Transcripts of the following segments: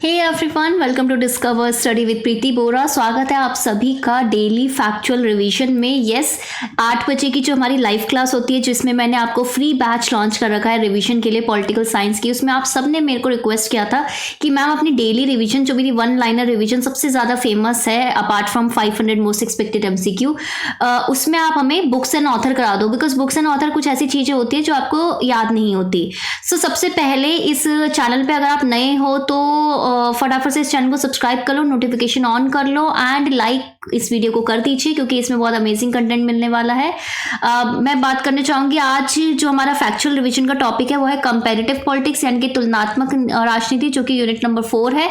Hey everyone, welcome to discover study with Preeti Bora. स्वागत है आप सभी का डेली फैक्चुअल रिवीजन में। यस, 8 बजे की जो हमारी लाइव क्लास होती है जिसमें मैंने आपको फ्री बैच लॉन्च कर रखा है रिवीजन के लिए पॉलिटिकल साइंस की। उसमें आप सब ने मेरे को रिक्वेस्ट किया था कि मैम अपनी डेली रिवीजन, जो मेरी वन लाइनर रिवीजन सबसे ज़्यादा फेमस है apart from 500 most expected MCQ, उसमें आप हमें बुक्स एंड ऑथर करा दो, बिकॉज बुक्स एंड ऑथर कुछ ऐसी चीज़ें होती है जो आपको याद नहीं होती। सो सबसे पहले इस चैनल पर अगर आप नए हो तो फटाफट से इस चैनल को सब्सक्राइब कर लो, नोटिफिकेशन ऑन कर लो एंड लाइक इस वीडियो को कर दीजिए क्योंकि इसमें बहुत अमेजिंग कंटेंट मिलने वाला है। मैं बात करने चाहूँगी आज जो हमारा फैक्चुअल रिवीजन का टॉपिक है वो है कंपैरेटिव पॉलिटिक्स यानी कि तुलनात्मक राजनीति, जो कि यूनिट नंबर 4 है।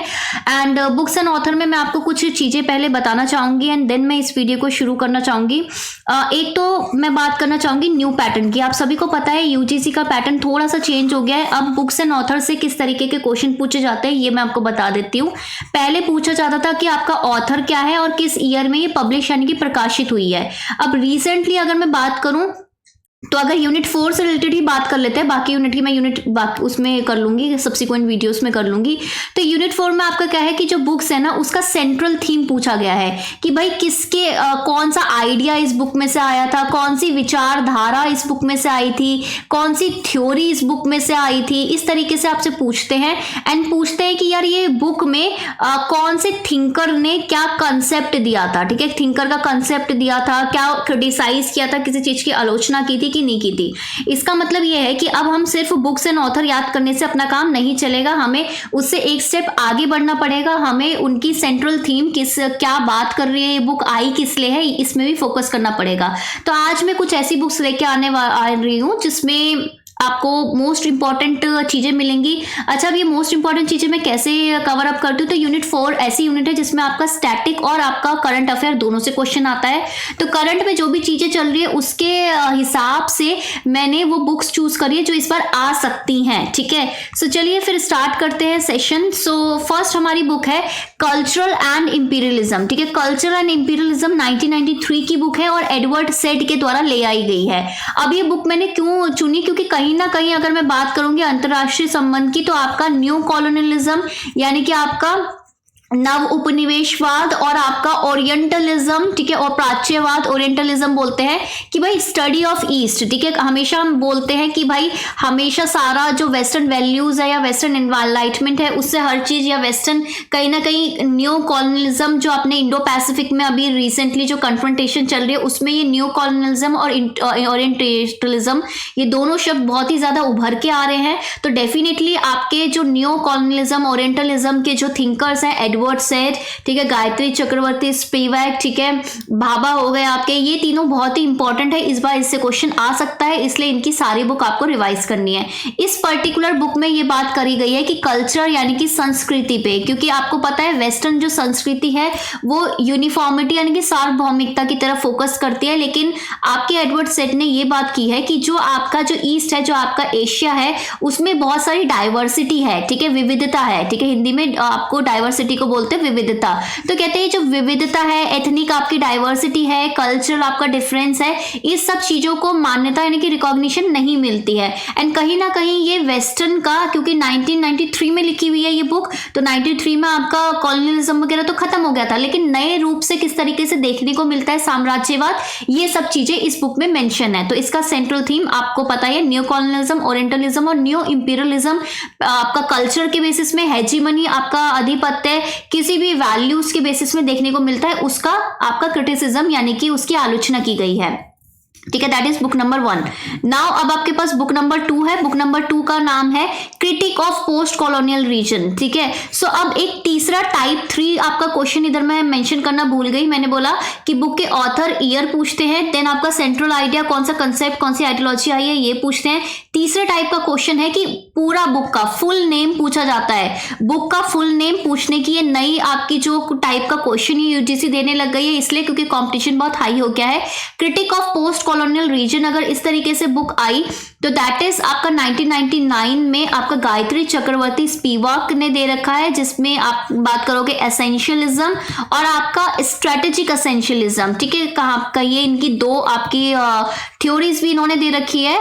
एंड बुक्स एंड ऑथर में मैं आपको कुछ चीज़ें पहले बताना चाहूँगी एंड देन मैं इस वीडियो को शुरू करना चाहूँगी। एक तो मैं बात करना चाहूँगी न्यू पैटर्न की। आप सभी को पता है UGC का पैटर्न थोड़ा सा चेंज हो गया है। अब बुक्स एंड ऑथर से किस तरीके के क्वेश्चन पूछे जाते हैं ये मैं आपको बता देती हूँ। पहले पूछा जाता था कि आपका ऑथर क्या है और किस ईयर में ये पब्लिश यानी कि प्रकाशित हुई है। अब रिसेंटली अगर मैं बात करूं तो अगर यूनिट 4 से रिलेटेड ही बात कर लेते हैं, बाकी यूनिट की मैं उसमें कर लूंगी, सब्सिक्वेंट वीडियोस में कर लूंगी। तो यूनिट 4 में आपका क्या है कि जो बुक्स है ना उसका सेंट्रल थीम पूछा गया है कि भाई किसके कौन सा आइडिया इस बुक में से आया था, कौन सी विचारधारा इस बुक में से आई थी, कौन सी थ्योरी इस बुक में से आई थी। इस तरीके से आपसे पूछते हैं एंड पूछते हैं कि यार ये बुक में कौन से थिंकर ने क्या कंसेप्ट दिया था। ठीक है, थिंकर का कंसेप्ट दिया था, क्या क्रिटिसाइज किया था, किसी चीज की आलोचना की थी कि नहीं की थी। इसका मतलब यह है कि अब हम सिर्फ बुक्स एंड ऑथर याद करने से अपना काम नहीं चलेगा, हमें उससे एक स्टेप आगे बढ़ना पड़ेगा। हमें उनकी सेंट्रल थीम क्या बात कर रही है, ये बुक आई किस लिए है, इसमें भी फोकस करना पड़ेगा। तो आज मैं कुछ ऐसी बुक्स लेके आ रही हूँ जिसमें आपको मोस्ट इंपॉर्टेंट चीजें मिलेंगी। अच्छा, अब ये मोस्ट इंपॉर्टेंट चीजें मैं कैसे कवर अप करती हूँ, तो यूनिट 4 ऐसी यूनिट है जिसमें आपका स्टैटिक और आपका करंट अफेयर दोनों से क्वेश्चन आता है। तो करंट में जो भी चीजें चल रही है उसके हिसाब से मैंने वो बुक्स चूज करी है जो इस बार आ सकती हैं। ठीक है, सो चलिए फिर स्टार्ट करते हैं सेशन। सो फर्स्ट हमारी बुक है कल्चरल एंड इंपीरियलिज्म। ठीक है, कल्चरल एंड इंपीरियलिज्म 1993 की बुक है और एडवर्ड सेड के द्वारा ले आई गई है। अब ये बुक मैंने क्यों चुनी, क्योंकि कहीं ना कहीं अगर मैं बात करूंगी अंतरराष्ट्रीय संबंध की तो आपका न्यू कॉलोनियलिज्म यानी कि आपका नव उपनिवेशवाद और आपका ओरिएंटलिज्म, ठीक है, और प्राच्यवाद ओरिएंटलिज्म बोलते हैं कि भाई स्टडी ऑफ ईस्ट। ठीक है, हमेशा हम बोलते हैं कि भाई हमेशा सारा जो वेस्टर्न वैल्यूज है या वेस्टर्न एनलाइटमेंट है उससे हर चीज या वेस्टर्न कहीं ना कहीं न्यू कॉलोनियलिज्म जो अपने इंडो पैसिफिक में अभी रिसेंटली जो कन्फ्रंटेशन चल रही है उसमें ये न्यू कॉलोनियलिज्म और ओरिएंटलिज्म ये दोनों शब्द बहुत ही ज्यादा उभर के आ रहे हैं। तो डेफिनेटली आपके जो न्यू कॉलोनियलिज्म ओरिएंटलिज्म के जो थिंकर्स हैं एडवर्ड सेड, ठीक है, गायत्री चक्रवर्ती, स्पिवैक, ठीक है, भाभा हो गए आपके, ये तीनों बहुत ही इंपॉर्टेंट है। इस बार इससे क्वेश्चन आ सकता है, इसलिए इनकी सारी बुक आपको रिवाइज करनी है। इस पर्टिकुलर बुक में ये बात करी गई है कि कल्चर यानी कि संस्कृति पे, क्योंकि आपको पता है वेस्टर्न जो संस्कृति है वो यूनिफॉर्मिटी यानी कि सार्वभौमिकता की तरफ फोकस करती है, लेकिन आपके एडवर्ड सेड ने ये बात की है कि जो आपका जो ईस्ट है, जो आपका एशिया है, उसमें बहुत सारी डाइवर्सिटी है। ठीक है, विविधता है। ठीक है, हिंदी में आपको डाइवर्सिटी को बोलते हैं विविधता। तो कहते हैं जो विविधता है, एथनिक आपकी डाइवर्सिटी है, कल्चरल आपका डिफरेंस है, इस सब चीजों को मान्यता यानी कि रिकॉग्निशन नहीं मिलती है। एंड कहीं ना कहीं ये वेस्टर्न का, क्योंकि 1993 में लिखी हुई है ये बुक, तो 93 में आपका कॉलोनियलिज्म वगैरह तो खत्म हो गया था, लेकिन नए रूप से किस तरीके से देखने को मिलता है साम्राज्यवाद, ये सब चीजें इस बुक में मेंशन है। तो इसका सेंट्रल थीम आपको पता है न्यू कॉलोनियलिज्म, ओरिएंटलिज्म और न्यू इंपीरियलिज्म। आपका कल्चर के बेसिस में हेजीमनी, आपका आधिपत्य किसी भी वैल्यूज के बेसिस में देखने को मिलता है, उसका आपका क्रिटिसिज्म यानी कि उसकी आलोचना की गई है। ठीक है, that is book number 1। Now अब आपके पास बुक नंबर 2 है। बुक नंबर 2 का नाम है critic of post colonial reason. ठीक है, सो अब एक तीसरा टाइप 3 आपका क्वेश्चन इधर मैं मेंशन करना भूल गई। मैंने बोला कि बुक के ऑथर ईयर पूछते हैं, देन आपका सेंट्रल आइडिया, कौन सा कंसेप्ट, कौन सी आइडियोलॉजी आई है, ये पूछते हैं। तीसरे टाइप का क्वेश्चन है कि पूरा बुक का फुल नेम पूछा जाता है। बुक का फुल नेम पूछने की ये नई आपकी जो टाइप का क्वेश्चन UGC देने लग गई है, इसलिए क्योंकि कॉम्पिटिशन बहुत हाई हो गया है। Critic of post colonial reason अगर इस तरीके से बुक आई तो दैट इज आपका 1999 में आपका गायत्री चक्रवर्ती स्पिवाक ने दे रखा है, जिसमें आप बात करोगे एसेंशियलिज्म और आपका स्ट्रेटेजिक एसेंशियलिज्म। ठीक है, कहाँ कहिए इनकी दो आपकी थ्योरीज भी इन्होंने दे रखी है,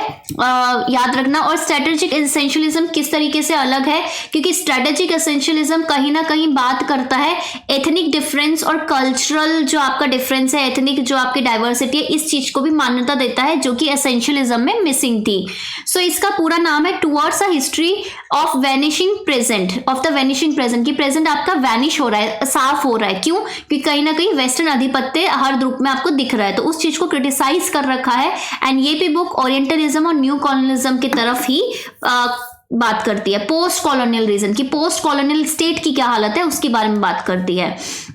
याद रखना। और स्ट्रेटेजिक एसेंशियलिज्म किस तरीके से अलग है, क्योंकि स्ट्रेटेजिक एसेंशियलिज्म कहीं ना कहीं बात करता है एथनिक डिफरेंस और कल्चरल जो आपका डिफरेंस है, एथनिक जो आपकी डाइवर्सिटी है, इस चीज को भी मान्यता देता है, जो कि एसेंशियलिज्म में मिसिंग थी। सो इसका पूरा नाम है towards a history of vanishing present, of the vanishing present, कि प्रेजेंट आपका वैनिश हो रहा है, साफ हो रहा है। क्यों? क्योंकि कहीं ना कहीं वेस्टर्न आधिपत्य हर ग्रुप में आपको दिख रहा है, तो उस चीज को क्रिटिसाइज कर रखा है। एंड ये भी बुक ओरिएंटलिज्म और न्यू कॉलोनिज्म की तरफ ही बात करती है, पोस्ट कॉलोनियल रीजन की, पोस्ट कॉलोनियल स्टेट की क्या हालत है उसके बारे में बात करती है।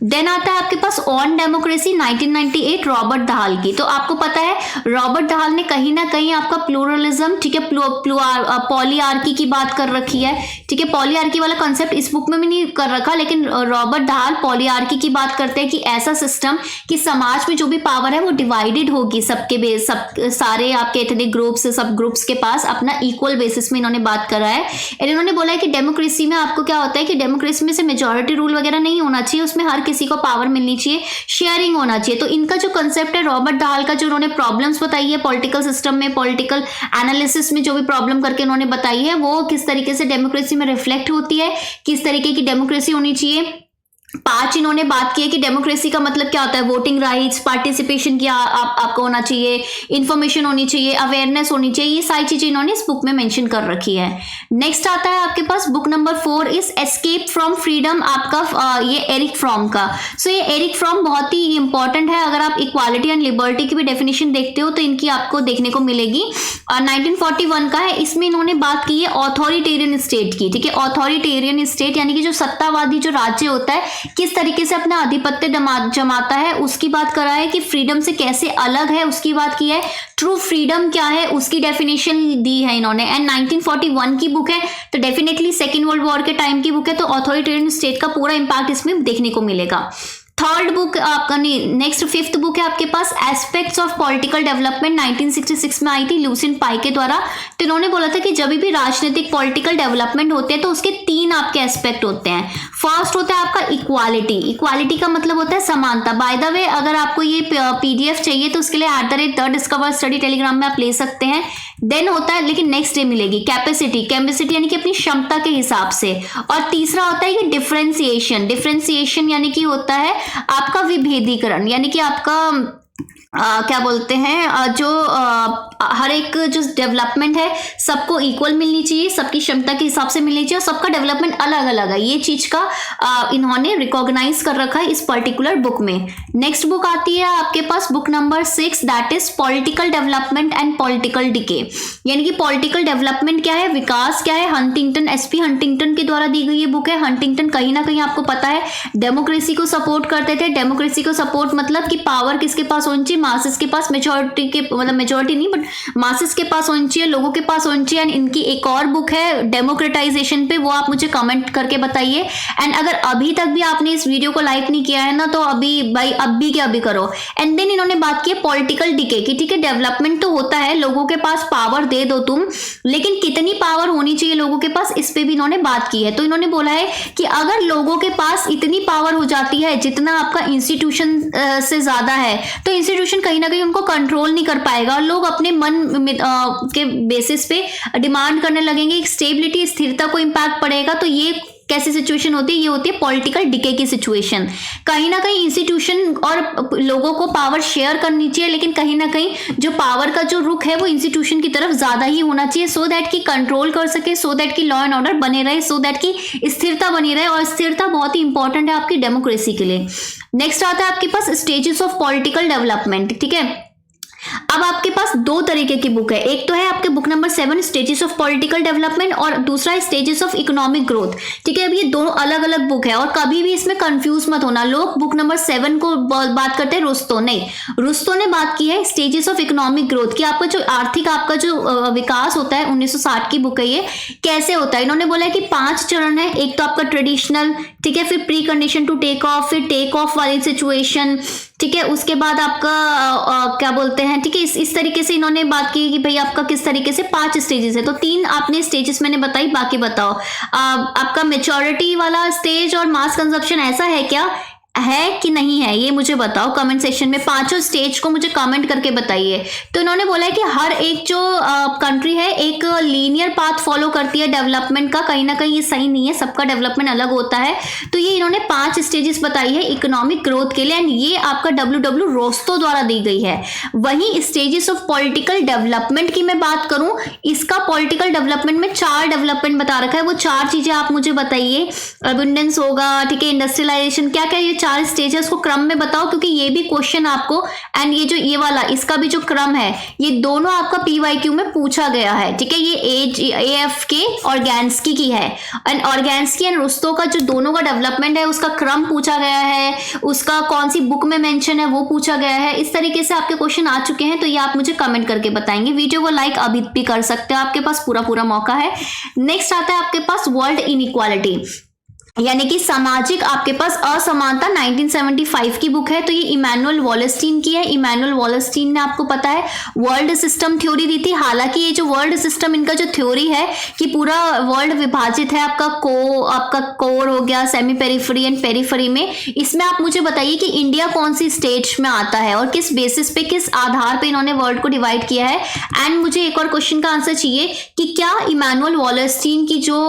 देन आता है आपके pass on democracy 1998 Robert Dahal की। तो आपको पता है रॉबर्ट दहाल ने कहीं ना कहीं आपका प्लूरलिज्म, ठीक है, पॉलीआर्की की बात कर रखी है। ठीक है, पॉलीआर्की वाला कॉन्सेप्ट इस बुक में भी नहीं कर रखा, लेकिन रॉबर्ट दहाल पॉलीआर्की की बात करते हैं कि ऐसा सिस्टम कि समाज में जो भी पावर है वो डिवाइडेड होगी, सारे आपके एथनिक ग्रुप्स, सब ग्रुप्स के पास अपना इक्वल बेसिस में इन्होंने बात कर है। इन्होंने बोला है कि डेमोक्रेसी में आपको क्या होता है कि डेमोक्रेसी में से मेजॉरिटी रूल वगैरह नहीं होना चाहिए, उसमें हर किसी को पावर मिलनी चाहिए, शेयरिंग होना चाहिए। तो इनका जो कंसेप्ट है रॉबर्ट दहाल का, जो उन्होंने प्रॉब्लम्स बताई है पॉलिटिकल सिस्टम में, पॉलिटिकल एनालिसिस में जो भी प्रॉब्लम करके उन्होंने बताई है, वो किस तरीके से डेमोक्रेसी में रिफ्लेक्ट होती है, किस तरीके की डेमोक्रेसी होनी चाहिए। 5 इन्होंने बात की है कि डेमोक्रेसी का मतलब क्या होता है, वोटिंग राइट्स, पार्टिसिपेशन की आपको होना चाहिए, इंफॉर्मेशन होनी चाहिए, अवेयरनेस होनी चाहिए, ये सारी चीजें इन्होंने इस बुक में मेंशन कर रखी है। नेक्स्ट आता है आपके पास book number 4 is escape from freedom, आपका ये एरिक फ्रॉम का। सो ये एरिक फ्रॉम बहुत ही इंपॉर्टेंट है, अगर आप इक्वालिटी एंड लिबर्टी की भी डेफिनेशन देखते हो तो इनकी आपको देखने को मिलेगी। 1941 का है, इसमें इन्होंने बात की है ऑथोरिटेरियन स्टेट की। ठीक है, ऑथोरिटेरियन स्टेट यानी कि जो सत्तावादी जो राज्य होता है किस तरीके से अपना आधिपत्य जमाता है, उसकी बात करा है कि फ्रीडम से कैसे अलग है उसकी बात की है। ट्रू फ्रीडम क्या है उसकी डेफिनेशन दी है इन्होंने। एंड 1941 की बुक है, तो डेफिनेटली सेकेंड वर्ल्ड वॉर के टाइम की बुक है, तो ऑथोरिटेरियन स्टेट का पूरा इंपैक्ट इसमें देखने को मिलेगा। थर्ड बुक आपका नेक्स्ट 5th बुक है आपके पास एस्पेक्ट्स ऑफ पॉलिटिकल डेवलपमेंट, 1966 में आई थी ल्यूसिन पाई के द्वारा। तो इन्होंने बोला था कि जब भी राजनीतिक पॉलिटिकल डेवलपमेंट होते हैं तो उसके 3 आपके एस्पेक्ट होते हैं। फर्स्ट होता है आपका इक्वालिटी, इक्वालिटी का मतलब होता है समानता। बाय द वे अगर आपको ये PDF चाहिए तो उसके लिए @ डिस्कवर स्टडी टेलीग्राम में आप ले सकते हैं। देन होता है, लेकिन नेक्स्ट डे मिलेगी, कैपेसिटी, कैपेसिटी यानी कि अपनी क्षमता के हिसाब से। और तीसरा होता है ये डिफरेंशिएशन, डिफरेंशिएशन यानी कि होता है आपका विभेदीकरण, यानी कि आपका क्या बोलते हैं जो हर एक जो डेवलपमेंट है सबको इक्वल मिलनी चाहिए, सबकी क्षमता के हिसाब से मिलनी चाहिए, और सबका डेवलपमेंट अलग अलग है, ये चीज का इन्होंने रिकॉग्नाइज कर रखा है इस पर्टिकुलर बुक में। नेक्स्ट बुक आती है आपके पास book number 6 that is political development and political decay, यानी कि पॉलिटिकल डेवलपमेंट क्या है, विकास क्या है। हंटिंगटन, SP हंटिंगटन के द्वारा दी गई ये बुक है। हंटिंगटन कहीं ना कहीं आपको पता है डेमोक्रेसी को सपोर्ट करते थे। डेमोक्रेसी को सपोर्ट मतलब कि पावर किसके पास होनी चाहिए, मासेस के पास, मेजॉरिटी के मतलब मेजॉरिटी नहीं बट मासेस के पास होनी चाहिए, लोगों के पास होनी चाहिए। एंड इनकी एक और बुक है डेमोक्रेटाइजेशन पे, वो आप मुझे कमेंट करके बताइए। एंड अगर अभी तक भी आपने इस वीडियो को लाइक नहीं किया है ना, तो अभी भाई अभी क्या अभी करो। एंड देन इन्होंने बात की है पॉलिटिकल डिके की। ठीक है, डेवलपमेंट तो होता है, लोगों के पास पावर दे दो तुम, लेकिन कितनी पावर होनी चाहिए लोगों के पास, इस पे भी इन्होंने बात की है। तो इन्होंने बोला है कि अगर लोगों के पास इतनी पावर हो जाती है जितना आपका इंस्टीट्यूशन से ज्यादा है, तो इंस्टीट्यूशन कहीं ना कहीं उनको कंट्रोल नहीं कर पाएगा, और लोग अपने मन के बेसिस पे डिमांड करने लगेंगे, स्टेबिलिटी, स्थिरता को इंपैक्ट पड़ेगा। तो ये कैसी सिचुएशन होती है, ये होती है पॉलिटिकल डिके की सिचुएशन। कहीं ना कहीं इंस्टीट्यूशन और लोगों को पावर शेयर करनी चाहिए, लेकिन कहीं ना कहीं जो पावर का जो रुख है वो इंस्टीट्यूशन की तरफ ज्यादा ही होना चाहिए, सो दैट कि कंट्रोल कर सके, सो दैट कि लॉ एंड ऑर्डर बने रहे, सो दैट कि स्थिरता बनी रहे। और स्थिरता बहुत ही इंपॉर्टेंट है आपकी डेमोक्रेसी के लिए। नेक्स्ट आता है आपके पास स्टेजेस ऑफ पॉलिटिकल डेवलपमेंट। ठीक है, अब आपके पास 2 तरीके की बुक है, एक तो है आपके book number 7 stages of political development, और दूसरा है स्टेजेस ऑफ इकोनॉमिक ग्रोथ। ठीक है, अब ये 2 अलग अलग बुक है, और कभी भी इसमें कंफ्यूज मत होना। लोग बुक नंबर 7 को बात करते हैं, रुस्तो नहीं, रुस्तो ने बात की है स्टेजेस ऑफ इकोनॉमिक ग्रोथ की। आपका जो आर्थिक आपका जो विकास होता है, 1960 की बुक है ये, कैसे होता है। इन्होंने बोला है कि 5 चरण है, एक तो आपका ट्रेडिशनल, ठीक है, फिर pre condition to take off, फिर टेक ऑफ वाली सिचुएशन, ठीक है। उसके बाद आपका क्या बोलते हैं, ठीक है, इस तरीके से इन्होंने बात की कि भाई आपका किस तरीके से 5 स्टेजेस है, तो 3 आपने स्टेजेस मैंने बताई, बाकी बताओ आपका मेच्योरिटी वाला स्टेज और मास कंजप्शन ऐसा है क्या, है कि नहीं है, ये मुझे बताओ कमेंट सेक्शन में। 5 स्टेज को मुझे कमेंट करके बताइए। तो इन्होंने बोला है कि हर एक जो कंट्री है एक लीनियर पाथ फॉलो करती है डेवलपमेंट का, कहीं ना कहीं ये सही नहीं है, सबका डेवलपमेंट अलग होता है। तो ये इन्होंने 5 स्टेजेस बताई है इकोनॉमिक ग्रोथ के लिए, एंड ये आपका डब्ल्यू रोस्टो द्वारा दी गई है। वहीं स्टेजेस ऑफ पॉलिटिकल डेवलपमेंट की मैं बात करूं, इसका पॉलिटिकल डेवलपमेंट में 4 डेवलपमेंट बता रखा है, वो 4 चीजें आप मुझे बताइए। अबंडेंस होगा, ठीक है, इंडस्ट्रियलाइजेशन, क्या क्या ये 4 स्टेजेस को क्रम में बताओ, क्योंकि ये भी क्वेश्चन आपको, एंड ये जो ये वाला इसका भी जो क्रम है, ये दोनों आपका पीवाईक्यू में पूछा गया है, ठीक है। ये AFK ऑर्गेन्स्की की है, एंड ऑर्गेन्स्की एंड रुस्तों का जो दोनों का डेवलपमेंट है उसका क्रम पूछा गया है, उसका कौन सी बुक में मेंशन है वो पूछा गया है। इस तरीके से आपके क्वेश्चन आ चुके हैं, तो ये आप मुझे कमेंट करके बताएंगे। वीडियो को लाइक अभी भी कर सकते हो, आपके पास पूरा मौका है। नेक्स्ट आता है आपके पास वर्ल्ड इनइक्वालिटी, यानी कि सामाजिक आपके पास असमानता, 1975 की बुक है। तो ये इमैनुअल वॉलेस्टीन की है। इमैनुअल वॉलेस्टीन ने आपको पता है वर्ल्ड सिस्टम थ्योरी दी थी। हालांकि ये जो वर्ल्ड सिस्टम इनका जो थ्योरी है कि पूरा वर्ल्ड विभाजित है, आपका कोर हो गया, सेमी पेरिफेरी एंड पेरिफेरी में, इसमें आप मुझे बताइए कि इंडिया कौन सी स्टेज में आता है और किस बेसिस पे, किस आधार पे इन्होंने वर्ल्ड को डिवाइड किया है। एंड मुझे एक और क्वेश्चन का आंसर चाहिए कि क्या इमैनुअल वॉलेस्टीन की जो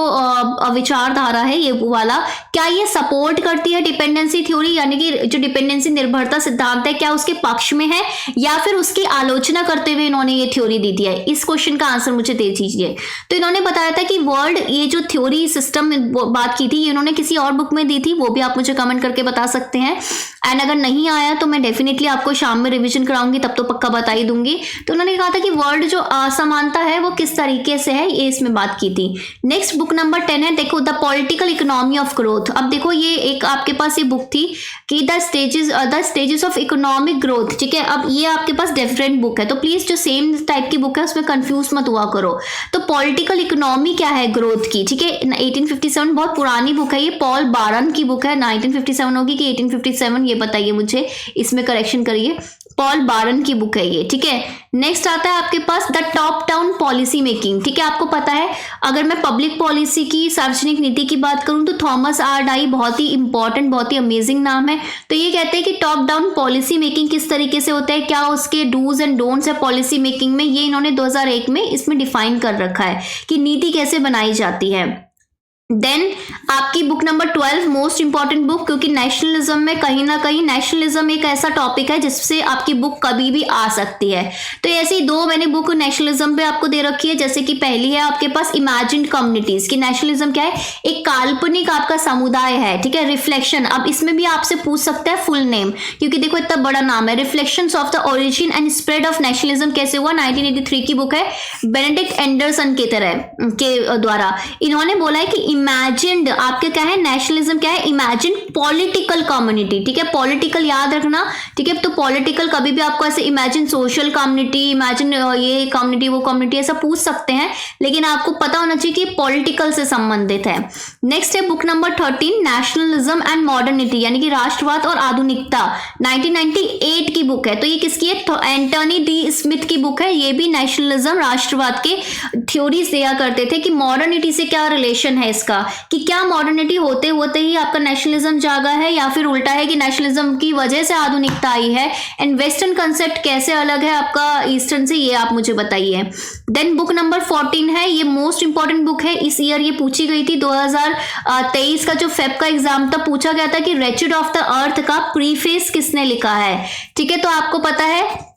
विचारधारा है ये वाला, क्या ये सपोर्ट करती है डिपेंडेंसी थ्योरी, यानी कि जो डिपेंडेंसी निर्भरता सिद्धांत है, क्या उसके पक्ष में है या फिर उसकी आलोचना करते हुए इन्होंने ये थ्योरी दी थी? इस क्वेश्चन का आंसर मुझे दे दीजिए। तो इन्होंने बताया था कि वर्ल्ड, ये जो थ्योरी सिस्टम बात की थी, ये इन्होंने किसी और बुक में दी थी, वो भी आप मुझे कमेंट करके बता सकते हैं। एंड अगर नहीं आया तो मैं डेफिनेटली आपको शाम में रिवीजन कराऊंगी, तब तो पक्का बता ही दूंगी। तो उन्होंने कहा था कि वर्ल्ड जो असमानता है वो किस तरीके से है, ये इसमें बात की थी। नेक्स्ट बुक नंबर 10 है, देखो, the political economy of growth. अब देखो, ये एक आपके पास ये बुक थी कि the stages of economic growth, ठीक है। अब ये आपके पास डिफरेंट बुक है, तो प्लीज जो सेम टाइप की बुक है उसमें कंफ्यूज मत हुआ करो। तो पॉलिटिकल इकोनॉमी क्या है ग्रोथ की, ठीक है, 1857, बहुत पुरानी बुक है ये, पॉल बारन की बुक है। 1957 होगी कि 1857, ये बताइए मुझे, इसमें करेक्शन करिए। पॉल बारन की बुक है ये, ठीक है। नेक्स्ट आता है आपके पास the top down policy making, ठीक है। आपको पता है, अगर मैं पब्लिक पॉलिसी की, सार्वजनिक नीति की बात करूं तो थॉमस आर डाई बहुत ही इंपॉर्टेंट, बहुत ही अमेजिंग नाम है। तो ये कहते हैं कि टॉप डाउन पॉलिसी मेकिंग किस तरीके से होता है, क्या उसके डूज एंड डोंट्स है पॉलिसी मेकिंग में, ये इन्होंने 2001 में इसमें डिफाइन कर रखा है कि नीति कैसे बनाई जाती है। देन आपकी book number 12, most important book, क्योंकि नेशनलिज्म में कहीं ना कहीं नेशनलिज्म एक ऐसा टॉपिक है जिससे आपकी बुक कभी भी आ सकती है। तो ऐसी 2 मैंने बुक नेशनलिज्म पे आपको दे रखी है। जैसे कि पहली है आपके पास इमेजिन्ड कम्युनिटीज, की नेशनलिज्म क्या है, एक काल्पनिक आपका समुदाय है, ठीक है। रिफ्लेक्शन, अब इसमें भी आपसे पूछ सकता है फुल नेम, क्योंकि देखो इतना बड़ा नाम है। Reflections of the origin and spread of nationalism कैसे हुआ, 1983 की बुक है, बेनेडिक्ट एंडरसन के द्वारा। इन्होंने बोला है कि इमेजिन्ड आपके क्या है, नेशनलिज्म क्या है, इमेजिन पॉलिटिकल कम्युनिटी, ठीक है। पॉलिटिकल याद रखना, ठीक है। तो पॉलिटिकल कभी भी आपको ऐसे इमेजिन सोशल कम्युनिटी, इमेजिन ये कम्युनिटी वो कम्युनिटी ऐसा पूछ सकते हैं, लेकिन आपको पता होना चाहिए कि पॉलिटिकल से संबंधित है। नेक्स्ट है book number 13, nationalism and modernity, यानी कि राष्ट्रवाद और आधुनिकता, 1998 की बुक है। तो ये किसकी है, एंटोनी डी स्मिथ की बुक है। ये भी नेशनलिज्म, राष्ट्रवाद के थ्योरीज दिया करते थे कि मॉडर्निटी से क्या रिलेशन है इसका, कि क्या मॉडर्निटी होते होते ही आपका नेशनलिज्म जागा है या फिर उल्टा है कि नेशनलिज्म की वजह से आधुनिकता आई है। एंड वेस्टर्न कंसेप्ट कैसे अलग है आपका ईस्टर्न से, ये आप मुझे बताइए। देन बुक नंबर 14 है, ये मोस्ट इंपॉर्टेंट बुक है, इस ईयर ये पूछी गई थी। 2023 का जो फेब का एग्जाम था, पूछा गया था कि रेचिड ऑफ द अर्थ का प्रीफेस किसने लिखा है, ठीक है। तो आपको पता है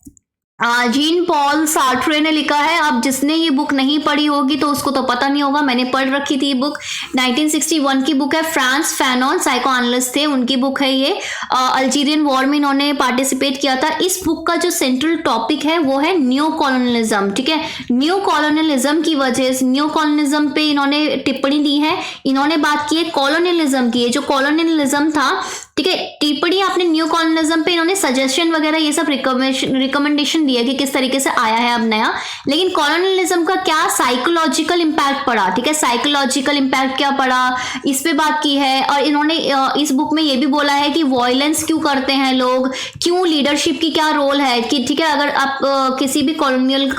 जीन पॉल सार्ट्रे ने लिखा है। अब जिसने ये बुक नहीं पढ़ी होगी तो उसको तो पता नहीं होगा, मैंने पढ़ रखी थी ये बुक, 1961 की बुक है। फ्रांस फैनॉन साइको एनालिस्ट थे, उनकी बुक है ये। अल्जीरियन वॉर में इन्होंने पार्टिसिपेट किया था। इस बुक का जो सेंट्रल टॉपिक है वो है न्यू कॉलोनियलिज्म, ठीक है। न्यू कॉलोनियलिज्म की वजह से, न्यू कॉलोनियलिज्म पे इन्होंने टिप्पणी दी है। इन्होंने बात की है कॉलोनियलिज्म की, जो कॉलोनियलिज्म था ठीक है। टिप्पणी आपने न्यू कॉलोनिज्म पे इन्होंने सजेशन वगैरह ये सब रिकमेंडेशन दिया कि किस तरीके से आया है अब नया, लेकिन कॉलोनियलिज्म का क्या साइकोलॉजिकल इम्पैक्ट पड़ा, ठीक है, साइकोलॉजिकल इम्पैक्ट क्या पड़ा इस पे बात की है। और इन्होंने इस बुक में ये भी बोला है कि वॉयलेंस क्यों करते हैं लोग, क्यों लीडरशिप की क्या रोल है, कि ठीक है अगर आप किसी भी कॉलोनियलिज्म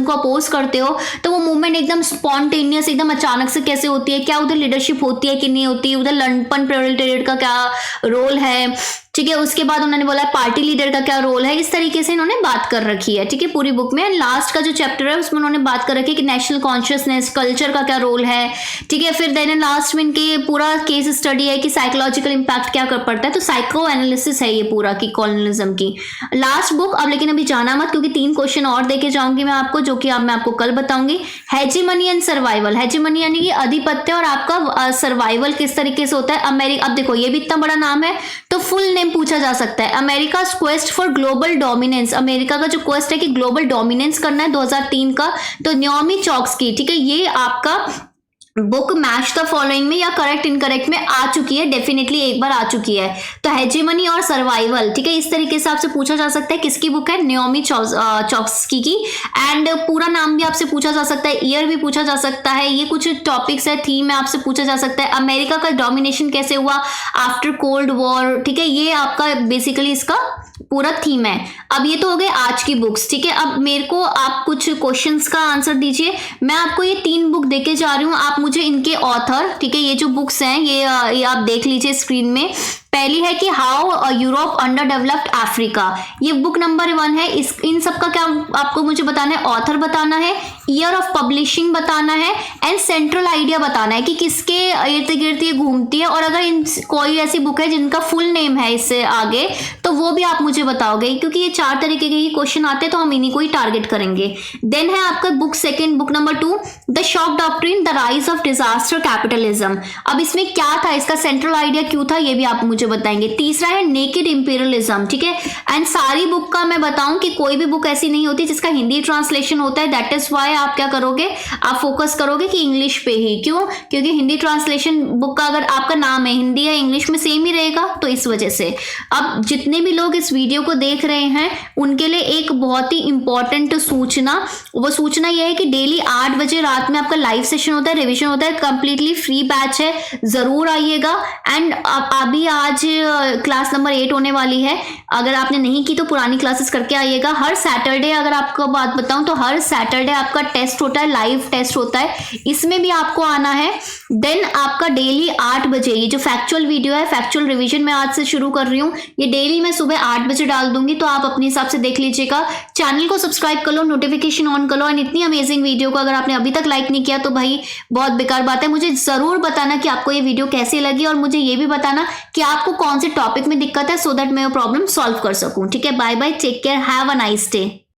को अपोज करते हो तो वो मूवमेंट एकदम स्पॉन्टेनियस एकदम अचानक से कैसे होती है, क्या उधर लीडरशिप होती है कि नहीं होती, उधर लंपन प्रोलेटेरिएट का क्या रोल है, ठीक है। उसके बाद उन्होंने बोला पार्टी लीडर का क्या रोल है, इस तरीके से इन्होंने बात कर रखी है, ठीक है, पूरी बुक में। लास्ट का जो चैप्टर है उसमें उन्होंने बात कर रखी है कि नेशनल कॉन्शियसनेस कल्चर का क्या रोल है, ठीक है। फिर देन लास्ट में इनके पूरा केस स्टडी है कि साइकोलॉजिकल इम्पैक्ट क्या कर पड़ता है, तो साइको एनालिसिस है ये पूरा की कॉलोनियलिज्म की लास्ट बुक। अब लेकिन अभी जाना मत, क्योंकि 3 क्वेश्चन और देके जाऊंगी मैं आपको, जो कि अब मैं आपको कल बताऊंगी। हेजीमनी एंड सर्वाइवल, हेजीमनी यानी कि आधिपत्य और आपका सर्वाइवल किस तरीके से होता है। अमेरिका, अब देखो ये भी इतना बड़ा नाम है तो फुल नेम पूछा जा सकता है, America quest for global dominance, America का जो क्वेस्ट है कि ग्लोबल डोमिनेंस करना है 2003 का, तो न्योमी चॉम्स्की, ठीक है, ये आपका बुक मैच द फॉलोइंग में या करेक्ट इनकरेक्ट में आ चुकी है, डेफिनेटली एक बार आ चुकी है। तो हेजीमनी और सर्वाइवल, ठीक है, इस तरीके से आपसे पूछा जा सकता है किसकी बुक है, न्योमी चॉम्स्की की। एंड पूरा नाम भी आपसे पूछा जा सकता है, ईयर भी पूछा जा सकता है, ये कुछ टॉपिक्स है, थीम है, आपसे पूछा जा सकता है। अमेरिका का डोमिनेशन कैसे हुआ आफ्टर कोल्ड वॉर, ठीक है, ये आपका बेसिकली इसका पूरा थीम है। अब ये तो हो गए आज की बुक्स, ठीक है। अब मेरे को आप कुछ क्वेश्चंस का आंसर दीजिए। मैं आपको ये 3 बुक देके जा रही हूँ, आप मुझे इनके ऑथर, ठीक है, ये जो बुक्स हैं ये आप देख लीजिए स्क्रीन में। पहली है कि how Europe under developed Africa, ये बुक नंबर 1 है। इन सब का क्या आपको मुझे बताना है, ऑथर बताना है, ईयर ऑफ पब्लिशिंग बताना है, एंड सेंट्रल आइडिया बताना है कि किसके इर्द गिर्द ये घूमती है। और अगर इन कोई ऐसी बुक है जिनका फुल नेम है इससे आगे, तो वो भी आप मुझे बताओगे, क्योंकि ये 4 तरीके के ही क्वेश्चन आते हैं तो हम इन्हीं को ही टारगेट करेंगे। देन है आपका book second, book number 2, the shock doctrine, the rise of disaster capitalism. अब इसमें क्या था, इसका सेंट्रल आइडिया क्यों था, ये भी आप मुझे बताएंगे। तीसरा है नेकेड इंपीरियलिज्म, ठीक है। एंड सारी बुक का मैं बताऊं कि कोई भी बुक ऐसी नहीं होती जिसका हिंदी ट्रांसलेशन होता है, दैट इज वाई आप क्या करोगे, आप फोकस करोगे कि इंग्लिश पे ही। क्यों, क्योंकि हिंदी ट्रांसलेशन बुक का अगर आपका नाम है हिंदी या इंग्लिश में सेम ही रहेगा, तो इस वजह से। अब जितने भी लोग इस वीडियो को देख रहे हैं उनके लिए एक बहुत ही इंपॉर्टेंट सूचना, वो सूचना यह है कि डेली 8 बजे रात में आपका लाइव सेशन होता है, रिविजन होता है, कंप्लीटली फ्री बैच है, जरूर आइएगा। एंड अभी आज क्लास नंबर 8 होने वाली है, अगर आपने नहीं की तो पुरानी क्लासेस करके आइएगा। हर सैटरडे, अगर आपको बात बताऊं तो हर सैटरडे आपका टेस्ट होता है, लाइव टेस्ट होता है, इसमें भी आपको आना है। देन आपका डेली 8 बजे ये जो फैक्चुअल वीडियो है, फैक्चुअल रिवीजन मैं आज से शुरू कर रही हूँ, ये डेली मैं सुबह 8 बजे डाल दूंगी, तो आप अपने हिसाब से देख लीजिएगा। चैनल को सब्सक्राइब कर लो, नोटिफिकेशन ऑन कर लो। एंड इतनी अमेजिंग वीडियो को अगर आपने अभी तक लाइक नहीं किया तो भाई बहुत बेकार बात है। मुझे जरूर बताना कि आपको ये वीडियो कैसी लगी, और मुझे ये भी बताना कि आपको कौन से टॉपिक में दिक्कत है, सो दैट मैं वो प्रॉब्लम सॉल्व कर सकूं, ठीक है। Bye bye, take care, have a nice day.